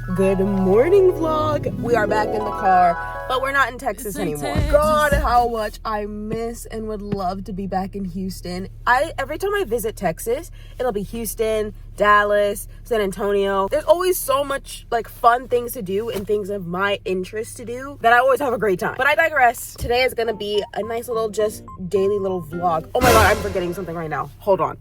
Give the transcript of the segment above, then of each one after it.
Good morning, vlog. We are back in the car, but we're not in Texas anymore. God, how much I miss and would love to be back in Houston. Every time I visit Texas, it'll be Houston, Dallas, San Antonio. There's always so much like fun things to do and things of my interest to do that I always have a great time. But I digress. Today is gonna be a nice little just daily little vlog. Oh my God, I'm forgetting something right now. Hold on.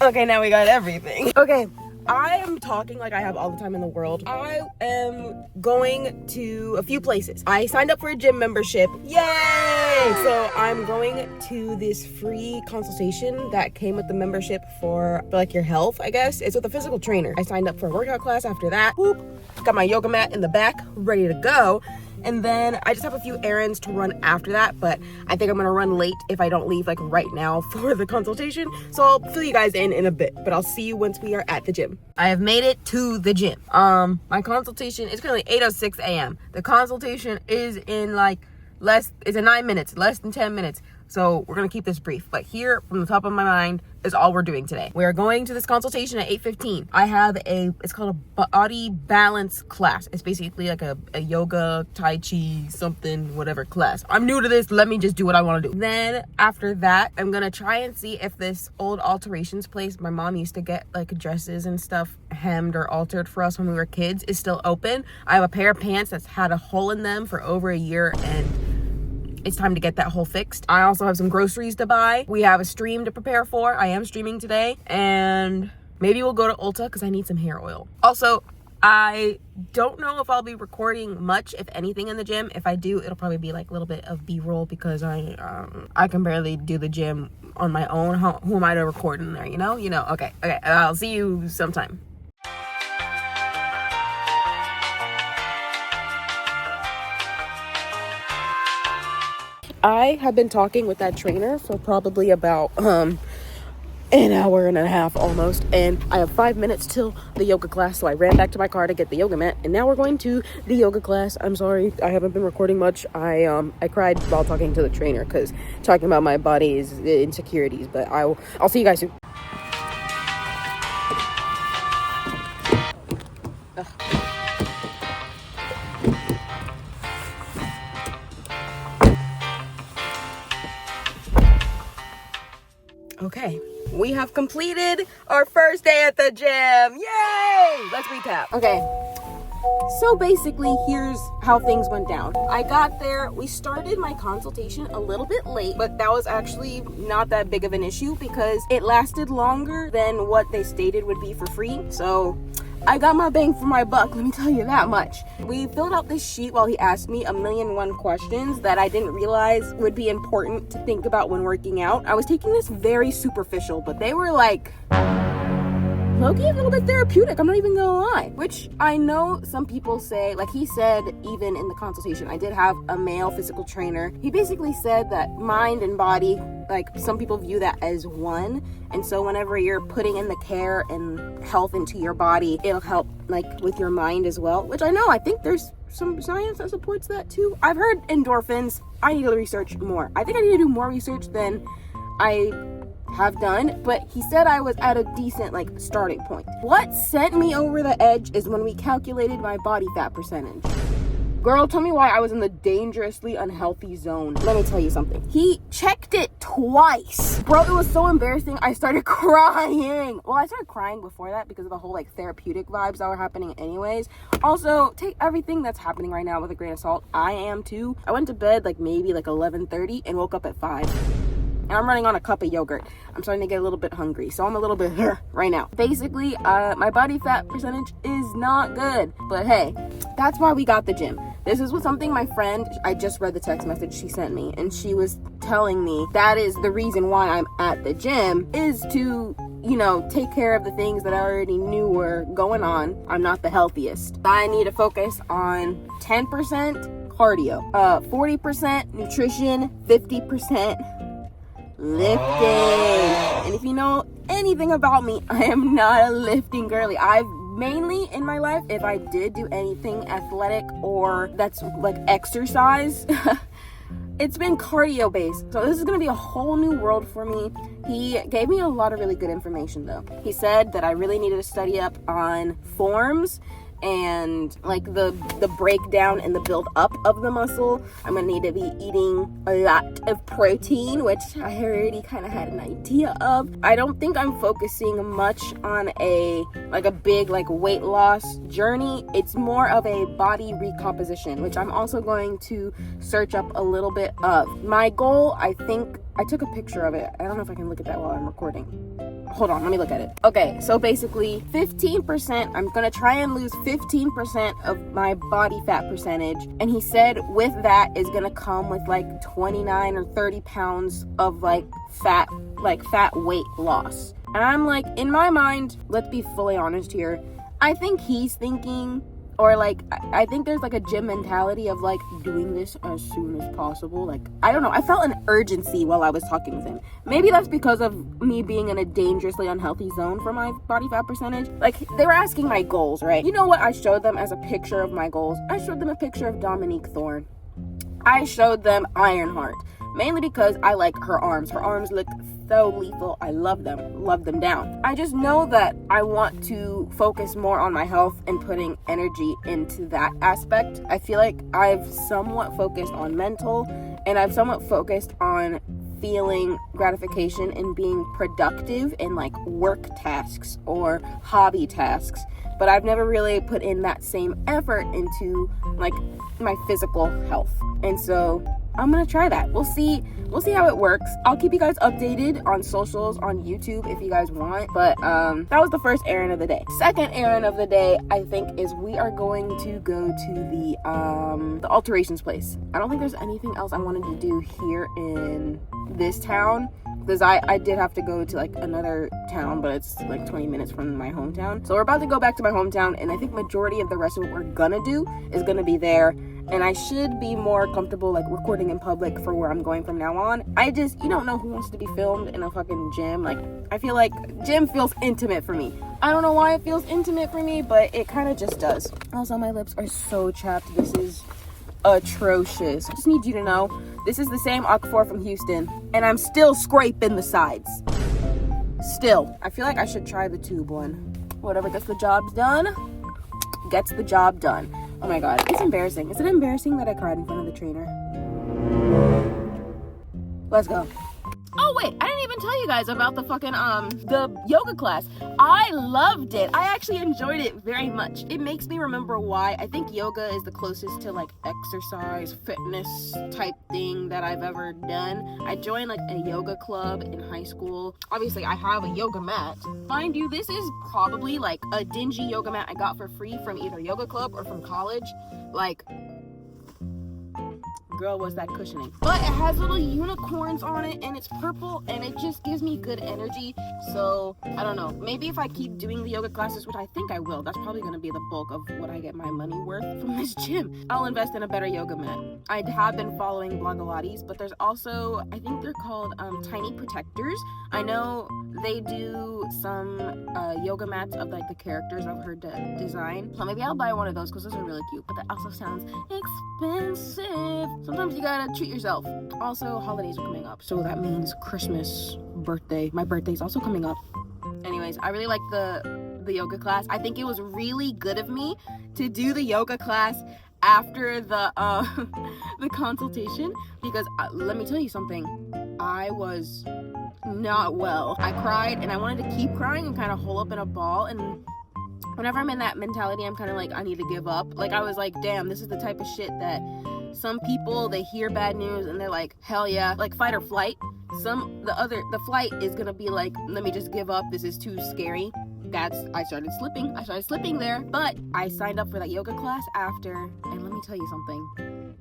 Okay, now we got everything. Okay. I am talking like I have all the time in the world. I am going to a few places. I signed up for a gym membership. Yay! So I'm going to this free consultation that came with the membership for like your health, I guess. It's with a physical trainer. I signed up for a workout class after that. Whoop. Got my yoga mat in the back, ready to go. And then I just have a few errands to run after that, but I think I'm gonna run late if I don't leave like right now for the consultation. So I'll fill you guys in a bit, but I'll see you once we are at the gym. I have made it to the gym. My consultation is currently 8:06 a.m. The consultation is in it's in 9 minutes, less than 10 minutes. So we're gonna keep this brief, but here from the top of my mind is all we're doing today. We're going to this consultation at 8:15. I have it's called a body balance class. It's basically like a yoga, tai chi, something, whatever class. I'm new to this, let me just do what I wanna do. Then after that, I'm gonna try and see if this old alterations place my mom used to get like dresses and stuff hemmed or altered for us when we were kids is still open. I have a pair of pants that's had a hole in them for over a year and it's time to get that hole fixed. I also have some groceries to buy. We have a stream to prepare for. I am streaming today. And maybe we'll go to Ulta because I need some hair oil. Also, I don't know if I'll be recording much, if anything, in the gym. If I do, it'll probably be like a little bit of B-roll because I can barely do the gym on my own. Who am I to record in there, you know? Okay. I'll see you sometime. I have been talking with that trainer for probably about an hour and a half almost, and I have 5 minutes till the yoga class, so I ran back to my car to get the yoga mat, and now we're going to the yoga class. I'm sorry I haven't been recording much. I cried while talking to the trainer because talking about my body's insecurities, but I'll see you guys soon. Okay, we have completed our first day at the gym. Yay! Let's recap. Okay, so basically, here's how things went down. I got there, we started my consultation a little bit late, but that was actually not that big of an issue because it lasted longer than what they stated would be for free. So I got my bang for my buck, let me tell you that much. We filled out this sheet while he asked me 1,000,001 questions that I didn't realize would be important to think about when working out. I was taking this very superficial, but they were like, low-key a little bit therapeutic, I'm not even gonna lie. Which I know some people say, like he said even in the consultation, I did have a male physical trainer. He basically said that mind and body, like some people view that as one. And so whenever you're putting in the care and health into your body, it'll help like with your mind as well. Which I think there's some science that supports that too. I've heard endorphins. I need to research more. I think I need to do more research than I have done, but he said I was at a decent like starting point. What sent me over the edge is when we calculated my body fat percentage. Girl, tell me why I was in the dangerously unhealthy zone. Let me tell you something. He checked it twice. Bro, it was so embarrassing. I started crying. Well, I started crying before that because of the whole like therapeutic vibes that were happening anyways. Also, take everything that's happening right now with a grain of salt. I am too. I went to bed like maybe like 11:30 and woke up at 5. And I'm running on a cup of yogurt. I'm starting to get a little bit hungry, so I'm a little bit right now. Basically, my body fat percentage is not good. But hey, that's why we got the gym. This is something my friend, I just read the text message she sent me, and she was telling me that is the reason why I'm at the gym, is to, take care of the things that I already knew were going on. I'm not the healthiest. I need to focus on 10% cardio, 40% nutrition, 50% lifting. And if you know anything about me, I am not a lifting girly. I've mainly in my life, if I did do anything athletic or that's like exercise, it's been cardio based. So this is gonna be a whole new world for me. He gave me a lot of really good information though. He said that I really needed to study up on forms and like the breakdown and the build up of the muscle. I'm gonna need to be eating a lot of protein, which I already kind of had an idea of. I don't think I'm focusing much on a big weight loss journey. It's more of a body recomposition, which I'm also going to search up a little bit of. My goal, I think, I took a picture of it. I don't know if I can look at that while I'm recording. Hold on, let me look at it. Okay, so basically 15%, I'm gonna try and lose 15% of my body fat percentage. And he said with that is gonna come with 29 or 30 pounds of fat weight loss. And I'm in my mind, let's be fully honest here, I think he's thinking, or I think there's a gym mentality of doing this as soon as possible. I don't know, I felt an urgency while I was talking with him. Maybe that's because of me being in a dangerously unhealthy zone for my body fat percentage. They were asking my goals, right? You know what I showed them as a picture of my goals? I showed them a picture of Dominique Thorne. I showed them Ironheart, mainly because I like her arms. Her arms look so lethal. I love them down. I just know that I want to focus more on my health and putting energy into that aspect. I feel like I've somewhat focused on mental, and I've somewhat focused on feeling gratification and being productive in work tasks or hobby tasks, but I've never really put in that same effort into my physical health. And so I'm gonna try that. We'll see how it works. I'll keep you guys updated on socials, on YouTube if you guys want. But that was the first errand of the day. Second errand of the day, I think, is we are going to go to the alterations place. I don't think there's anything else I wanted to do here in this town, because I did have to go to another town, but it's 20 minutes from my hometown. So we're about to go back to my hometown, and I think majority of the rest of what we're gonna do is gonna be there. And I should be more comfortable recording in public for where I'm going from now on. You don't know who wants to be filmed in a fucking gym. I feel like gym feels intimate for me. I don't know why it feels intimate for me, but it kind of just does. Also, my lips are so chapped. This is atrocious. I just need you to know, this is the same Aquaphor from Houston, and I'm still scraping the sides. Still. I feel like I should try the tube one. Whatever gets the job done, gets the job done. Oh my god, it's embarrassing. Is it embarrassing that I cried in front of the trainer? Let's go. Oh wait, I didn't even tell you guys about the fucking the yoga class. I loved it. I actually enjoyed it very much. It makes me remember why I think yoga is the closest to exercise fitness type thing that I've ever done. I joined a yoga club in high school. Obviously I have a yoga mat. Mind you, this is probably a dingy yoga mat I got for free from either yoga club or from college. Girl, was that cushioning. But it has little unicorns on it, and it's purple, and it just gives me good energy. So I don't know, maybe if I keep doing the yoga classes, which I think I will, that's probably going to be the bulk of what I get my money worth from this gym, I'll invest in a better yoga mat. I have been following Blogolates, but there's also, I think they're called Tiny Protectors. I know they do some yoga mats of the characters of her design, so maybe I'll buy one of those because those are really cute. But that also sounds expensive. Sometimes you gotta treat yourself. Also, holidays are coming up, so that means Christmas, birthday. My birthday's also coming up. Anyways, I really like the yoga class. I think it was really good of me to do the yoga class after the the consultation, because let me tell you something, I was not well. I cried, and I wanted to keep crying and kind of hole up in a ball, and whenever I'm in that mentality, I'm kind of I need to give up. I was damn, this is the type of shit that some people, they hear bad news and they're hell yeah, fight or flight. The flight is gonna be let me just give up, this is too scary. I started slipping there, but I signed up for that yoga class after, and let me tell you something.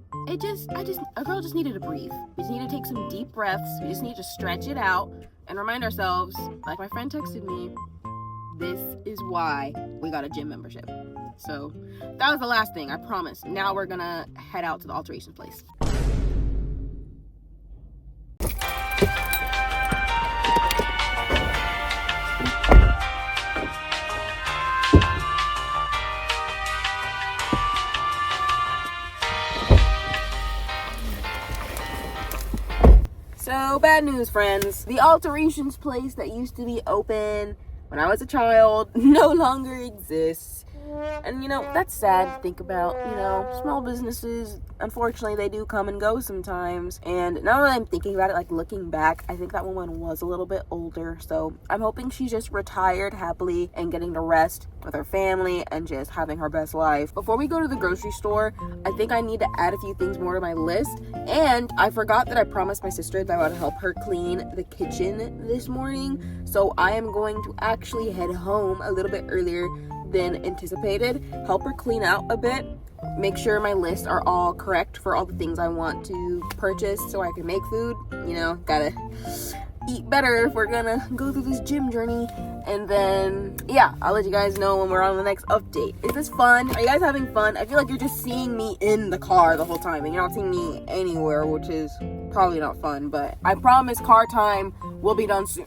A girl just needed to breathe. We just need to take some deep breaths. We just need to stretch it out and remind ourselves, my friend texted me, this is why we got a gym membership. So that was the last thing, I promise. Now we're gonna head out to the alterations place. So bad news, friends. The alterations place that used to be open when I was a child no longer exists. And you know, that's sad to think about. You know, small businesses, unfortunately, they do come and go sometimes. And now that I'm thinking about it, like looking back, I think that woman was a little bit older. So I'm hoping she's just retired happily and getting to rest with her family and just having her best life. Before we go to the grocery store, I think I need to add a few things more to my list. And I forgot that I promised my sister that I would help her clean the kitchen this morning. So I am going to actually head home a little bit earlier than anticipated, help her clean out a bit, make sure my lists are all correct for all the things I want to purchase so I can make food. You know, gotta eat better if we're gonna go through this gym journey. And then yeah, I'll let you guys know when we're on the next update. Is this fun? Are you guys having fun? I feel like you're just seeing me in the car the whole time and you're not seeing me anywhere, which is probably not fun, but I promise car time will be done soon.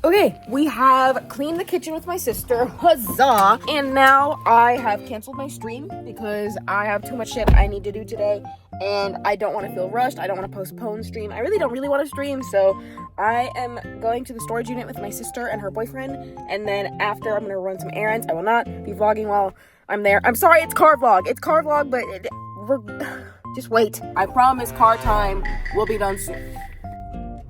Okay, we have cleaned the kitchen with my sister, huzzah! And now I have canceled my stream because I have too much shit I need to do today and I don't want to feel rushed. I don't want to postpone stream. I really don't want to stream, so I am going to the storage unit with my sister and her boyfriend, and then after I'm going to run some errands. I will not be vlogging while I'm there. I'm sorry, it's car vlog. It's car vlog, but just wait. I promise car time will be done soon.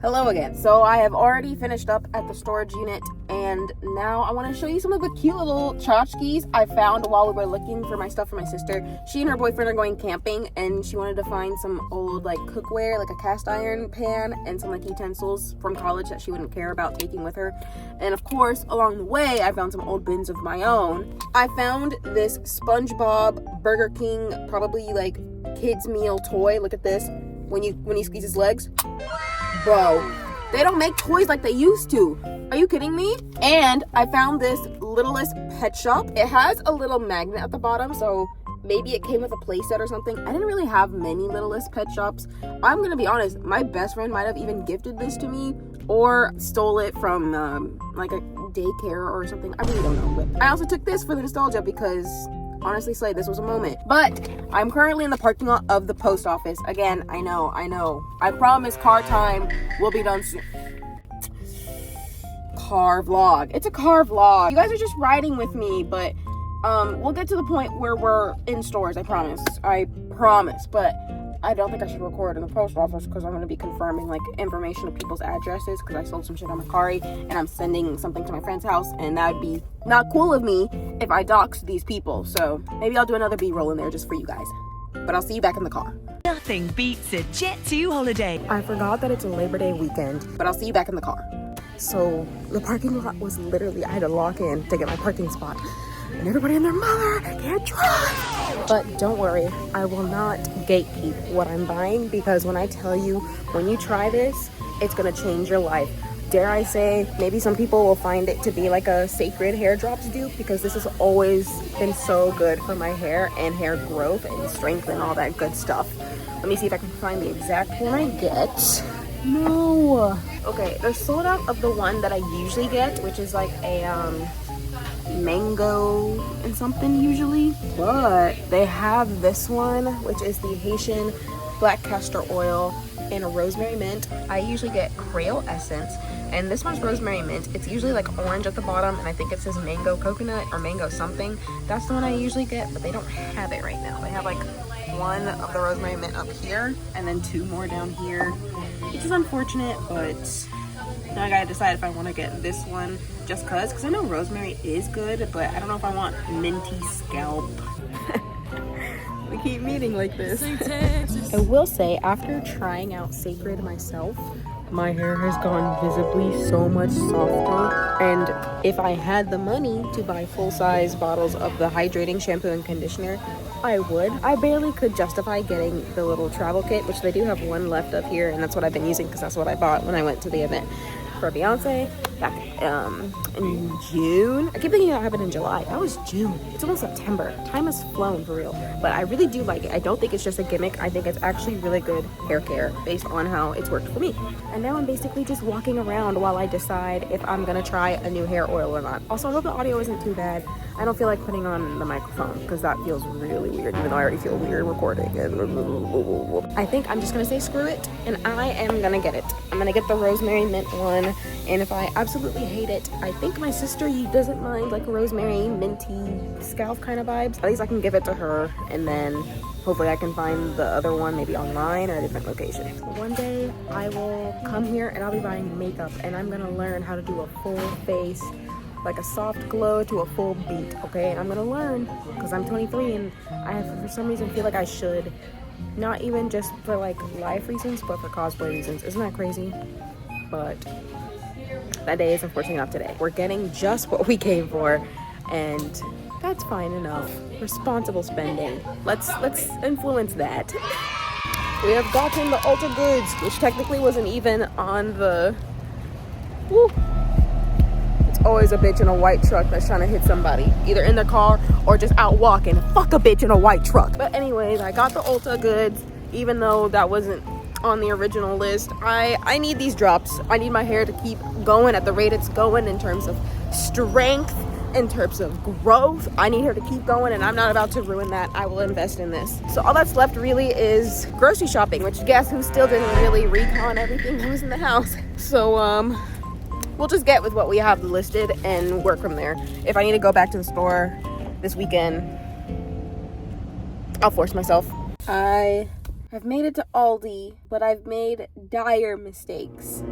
Hello again. So I have already finished up at the storage unit and now I want to show you some of the cute little tchotchkes I found while we were looking for my stuff for my sister. She and her boyfriend are going camping and she wanted to find some old like cookware, like a cast iron pan and some like utensils from college that she wouldn't care about taking with her. And of course, along the way, I found some old bins of my own. I found this SpongeBob Burger King, probably like kids meal toy. Look at this. When he squeezes his legs. Bro, they don't make toys like they used to. Are you kidding me? And I found this Littlest Pet Shop. It has a little magnet at the bottom, so maybe it came with a playset or something. I didn't really have many Littlest Pet Shops. I'm gonna be honest, my best friend might have even gifted this to me or stole it from like a daycare or something. I really don't know. But I also took this for the nostalgia because honestly, Slay, this was a moment. But I'm currently in the parking lot of the post office. Again, I know. I promise car time will be done soon. Car vlog. It's a car vlog. You guys are just riding with me, but we'll get to the point where we're in stores. I promise. But I don't think I should record in the post office because I'm going to be confirming like information of people's addresses because I sold some shit on Mercari and I'm sending something to my friend's house, and that would be not cool of me if I doxed these people. So maybe I'll do another B-roll in there just for you guys. But I'll see you back in the car. Nothing beats a Jet2 holiday. I forgot that it's a Labor Day weekend, but I'll see you back in the car. So the parking lot was literally, I had to lock in to get my parking spot. And everybody and their mother can't drive. But don't worry, I will not gatekeep what I'm buying because when I tell you, when you try this, it's gonna change your life. Dare I say, maybe some people will find it to be like a sacred hair drops dupe because this has always been so good for my hair and hair growth and strength and all that good stuff. Let me see if I can find the exact one I get. No. Okay, they're sold out of the one that I usually get, which is like a mango and something usually, but they have this one, which is the Haitian black castor oil and a rosemary mint. I usually get Creole essence, and this one's rosemary mint. It's usually like orange at the bottom, and I think it says mango coconut or mango something. That's the one I usually get, but they don't have it right now. They have like one of the rosemary mint up here and then two more down here, which is unfortunate, but now I gotta decide if I want to get this one just because I know rosemary is good, but I don't know if I want minty scalp. We keep meeting like this. I will say, after trying out Sacred myself, my hair has gone visibly so much softer, and if I had the money to buy full-size bottles of the hydrating shampoo and conditioner, I would. I barely could justify getting the little travel kit, which they do have one left up here, and that's what I've been using because that's what I bought when I went to the event for Beyonce. back in June. I keep thinking it happened in July. That was June. It's almost September. Time has flown for real. But I really do like it. I don't think it's just a gimmick. I think it's actually really good hair care based on how it's worked for me. And now I'm basically just walking around while I decide if I'm gonna try a new hair oil or not. Also, I hope the audio isn't too bad. I don't feel like putting on the microphone because that feels really weird, even though I already feel weird recording. I think I'm just gonna say screw it, and I am gonna get it. I'm gonna get the rosemary mint one, and if I absolutely hate it, I think my sister doesn't mind like a rosemary minty scalp kind of vibes. At least I can give it to her, and then hopefully I can find the other one maybe online or a different location. One day I will come here and I'll be buying makeup, and I'm gonna learn how to do a full face, like a soft glow to a full beat, okay? And I'm gonna learn because I'm 23 and I for some reason feel like I should, not even just for like life reasons, but for cosplay reasons. Isn't that crazy? But that day is unfortunately not today. We're getting just what we came for, and that's fine enough. Responsible spending. Let's influence that. We have gotten the Ultra Goods, which technically wasn't even on the... Woo. Always a bitch in a white truck that's trying to hit somebody, either in their car or just out walking. Fuck a bitch in a white truck. But anyways, I got the Ulta Goods, even though that wasn't on the original list. I need these drops. I need my hair to keep going at the rate it's going in terms of strength, in terms of growth. I need her to keep going, and I'm not about to ruin that. I will invest in this. So all that's left really is grocery shopping, which guess who still didn't really recon everything that was in the house. So we'll just get with what we have listed and work from there. If I need to go back to the store this weekend, I'll force myself. I have made it to Aldi, but I've made dire mistakes.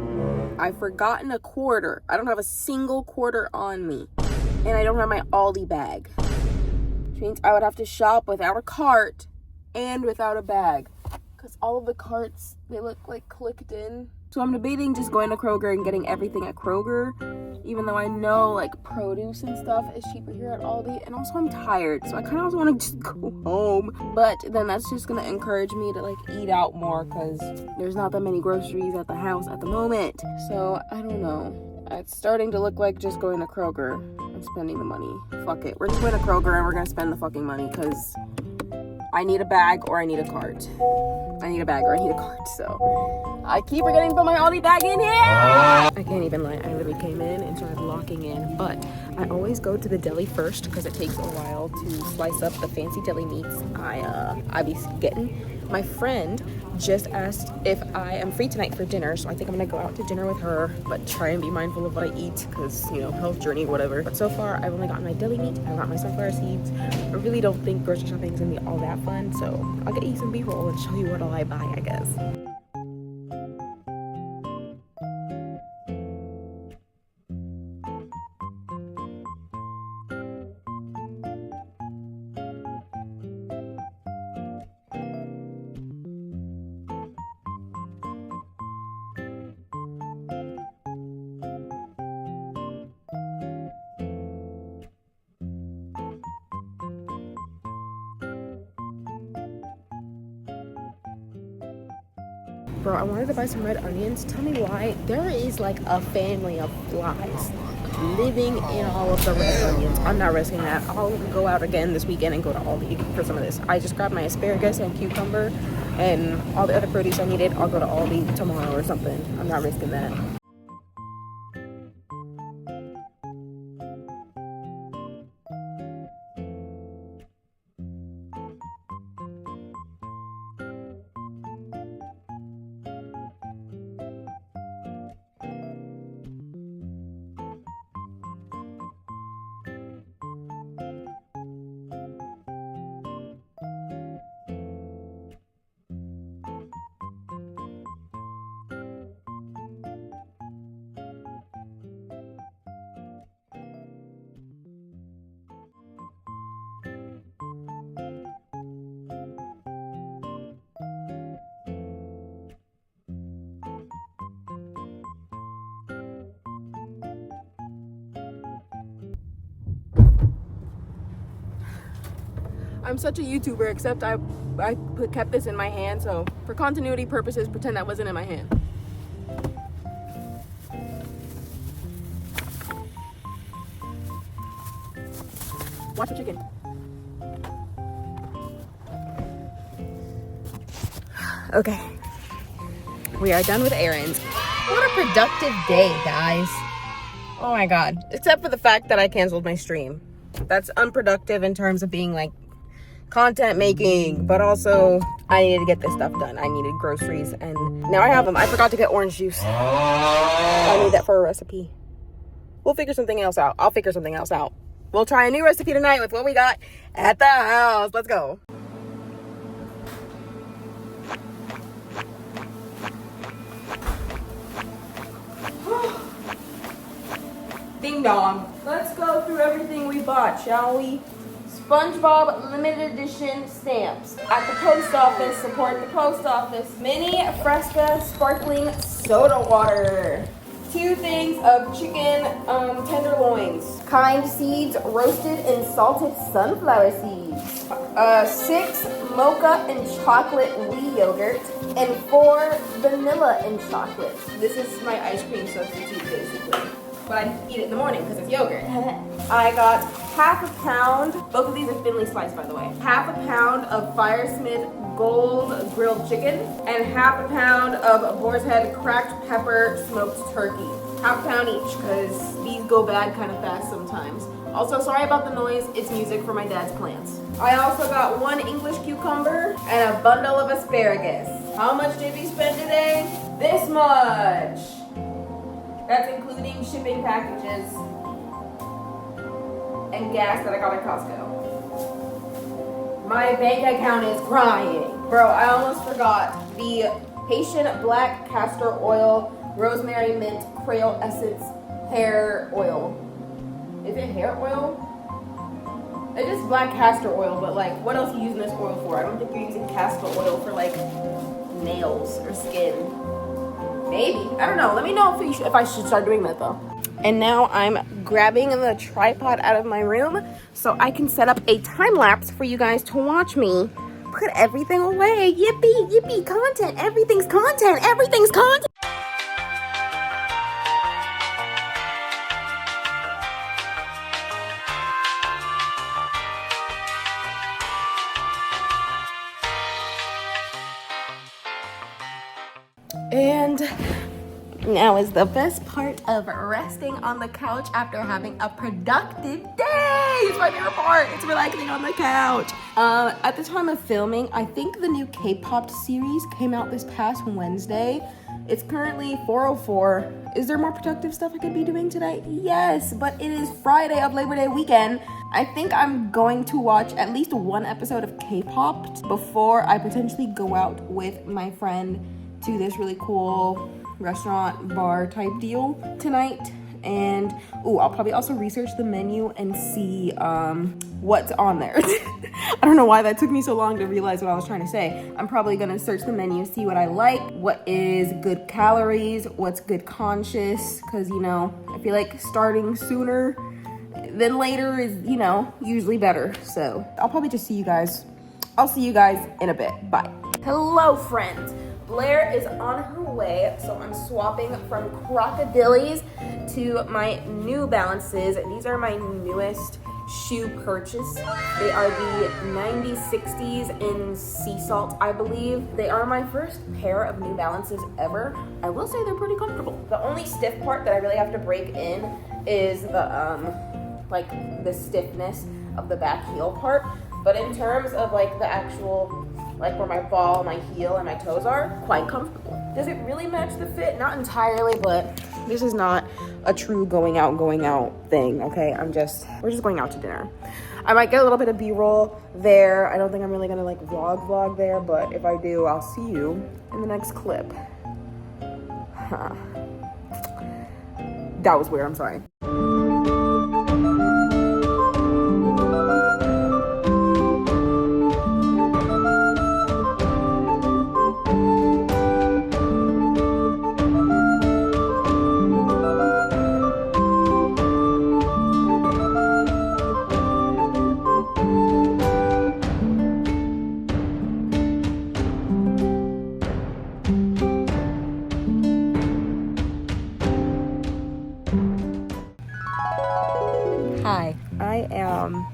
I've forgotten a quarter. I don't have a single quarter on me. And I don't have my Aldi bag. Which means I would have to shop without a cart and without a bag. Because all of the carts, they look like clicked in. So I'm debating just going to Kroger and getting everything at Kroger, even though I know like produce and stuff is cheaper here at Aldi. And also I'm tired, so I kind of also want to just go home. But then that's just gonna encourage me to like eat out more because there's not that many groceries at the house at the moment. So I don't know. It's starting to look like just going to Kroger and spending the money. Fuck it. We're just going to Kroger and we're gonna spend the fucking money because I need a bag or I need a cart. I need a bag or I need a cart, so I keep forgetting to put my Aldi bag in here. I can't even lie, I literally came in and started locking in, but I always go to the deli first because it takes a while to slice up the fancy deli meats I be getting. My friend just asked if I am free tonight for dinner, so I think I'm gonna go out to dinner with her, but try and be mindful of what I eat because, you know, health journey, whatever. But so far, I've only gotten my deli meat, I got my sunflower seeds. I really don't think grocery shopping is gonna be all that fun, so I'll get you some B-roll and show you what all I buy, I guess. Bro, I wanted to buy some red onions. Tell me why. There is like a family of flies living in all of the red onions. I'm not risking that. I'll go out again this weekend and go to Aldi for some of this. I just grabbed my asparagus and cucumber and all the other produce I needed. I'll go to Aldi tomorrow or something. I'm not risking that. I'm such a YouTuber, except I kept this in my hand, so for continuity purposes, pretend that wasn't in my hand. Watch the chicken. Okay. We are done with errands. What a productive day, guys. Oh my god. Except for the fact that I canceled my stream. That's unproductive in terms of being like content making, but also I needed to get this stuff done. I needed groceries and now I have them. I forgot to get orange juice. I need that for a recipe. We'll figure something else out. I'll figure something else out. We'll try a new recipe tonight with what we got at the house. Let's go. Ding dong. Let's go through everything we bought, shall we? SpongeBob limited edition stamps. At the post office, support the post office. Mini Fresca sparkling soda water. 2 things of chicken tenderloins. Kind seeds roasted in salted sunflower seeds. 6 mocha and chocolate wheat yogurt. And 4 vanilla and chocolate. This is my ice cream substitute basically. But I eat it in the morning because it's yogurt. I got half a pound, both of these are thinly sliced by the way, half a pound of Firesmith Gold grilled chicken and half a pound of Boar's Head cracked pepper smoked turkey. Half a pound each because these go bad kind of fast sometimes. Also, sorry about the noise, it's music for my dad's plants. I also got 1 English cucumber and a bundle of asparagus. How much did we spend today? This much. That's including shipping packages and gas that I got at Costco. My bank account is crying. Bro, I almost forgot the Haitian black castor oil, rosemary mint, Creole essence, hair oil. Is it hair oil? It is black castor oil, but like, what else are you using this oil for? I don't think you're using castor oil for like nails or skin. Maybe. I don't know. Let me know if I should start doing that though. And now I'm grabbing the tripod out of my room so I can set up a time lapse for you guys to watch me put everything away. Yippee, yippee, content. Everything's content. Everything's content. And now is the best part of resting on the couch after having a productive day. It's my favorite part. It's relaxing on the couch. At the time of filming, I think the new K-pop series came out this past Wednesday. It's currently 4:04. Is there more productive stuff I could be doing today? Yes, but it is Friday of Labor Day weekend. I think I'm going to watch at least 1 episode of K-pop before I potentially go out with my friend to this really cool restaurant bar type deal tonight. And I'll probably also research the menu and see what's on there. I don't know why that took me so long to realize what I was trying to say. I'm probably gonna search the menu, see what I like, what is good calories, what's good conscious, because you know, I feel like starting sooner than later is, you know, usually better. So I'll probably just see you guys. I'll see you guys in a bit. Bye. Hello, friends. Blair is on her way, so I'm swapping from Crocodilis to my New Balances. These are my newest shoe purchase. They are the 9060s in sea salt, I believe. They are my first pair of New Balances ever. I will say they're pretty comfortable. The only stiff part that I really have to break in is the stiffness of the back heel part. But in terms of like the actual, like where my ball, my heel, and my toes are, quite comfortable. Does it really match the fit? Not entirely, but this is not a true going out thing, okay? We're just going out to dinner. I might get a little bit of B-roll there. I don't think I'm really gonna like vlog there, but if I do, I'll see you in the next clip. That was weird, I'm sorry. Hi, I am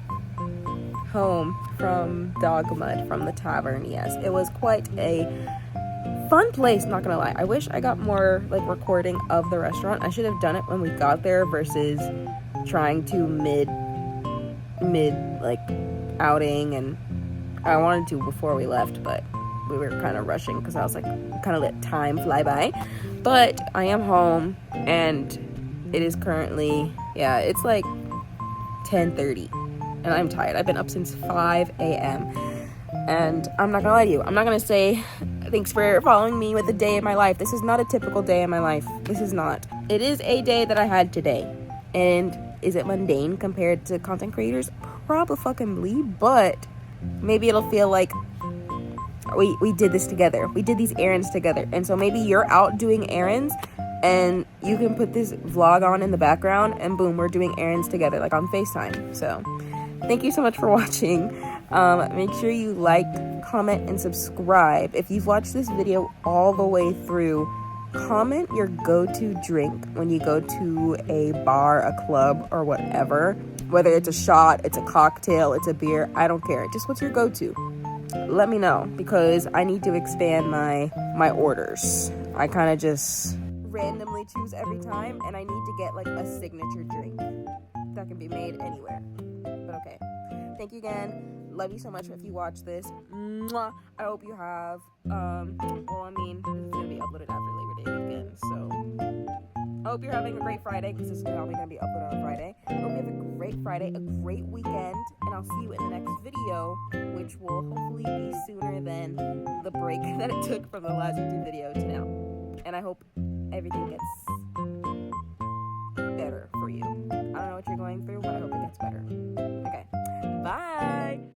home from Dogmud, from the tavern. Yes, it was quite a fun place, not gonna lie. I wish I got more like recording of the restaurant. I should have done it when we got there versus trying to mid like outing, and I wanted to before we left, but we were kind of rushing because I was like kind of let time fly by. But I am home, and it is currently, yeah, it's like 10:30, and I'm tired. I've been up since 5 a.m. and I'm not gonna lie to you, I'm not gonna say thanks for following me with a day in my life. This is not a typical day in my life. This is not. It is a day that I had today. And is it mundane compared to content creators? Probably, but maybe it'll feel like we did this together. We did these errands together. And so maybe you're out doing errands and you can put this vlog on in the background and boom, we're doing errands together, like on FaceTime. So thank you so much for watching. Make sure you like, comment, and subscribe. If you've watched this video all the way through, comment your go-to drink when you go to a bar, a club, or whatever. Whether it's a shot, it's a cocktail, it's a beer, I don't care. Just what's your go-to? Let me know, because I need to expand my orders. I kind of just randomly choose every time, and I need to get like a signature drink that can be made anywhere. But okay. Thank you again. Love you so much if you watch this. Mwah. I hope you have, well, I mean, this is going to be uploaded after Labor Day weekend, so I hope you're having a great Friday, because this is probably going to be uploaded on Friday. I hope you have a great Friday, a great weekend, and I'll see you in the next video, which will hopefully be sooner than the break that it took from the last YouTube video to now. And I hope everything gets better for you. I don't know what you're going through, but I hope it gets better. Okay. Bye!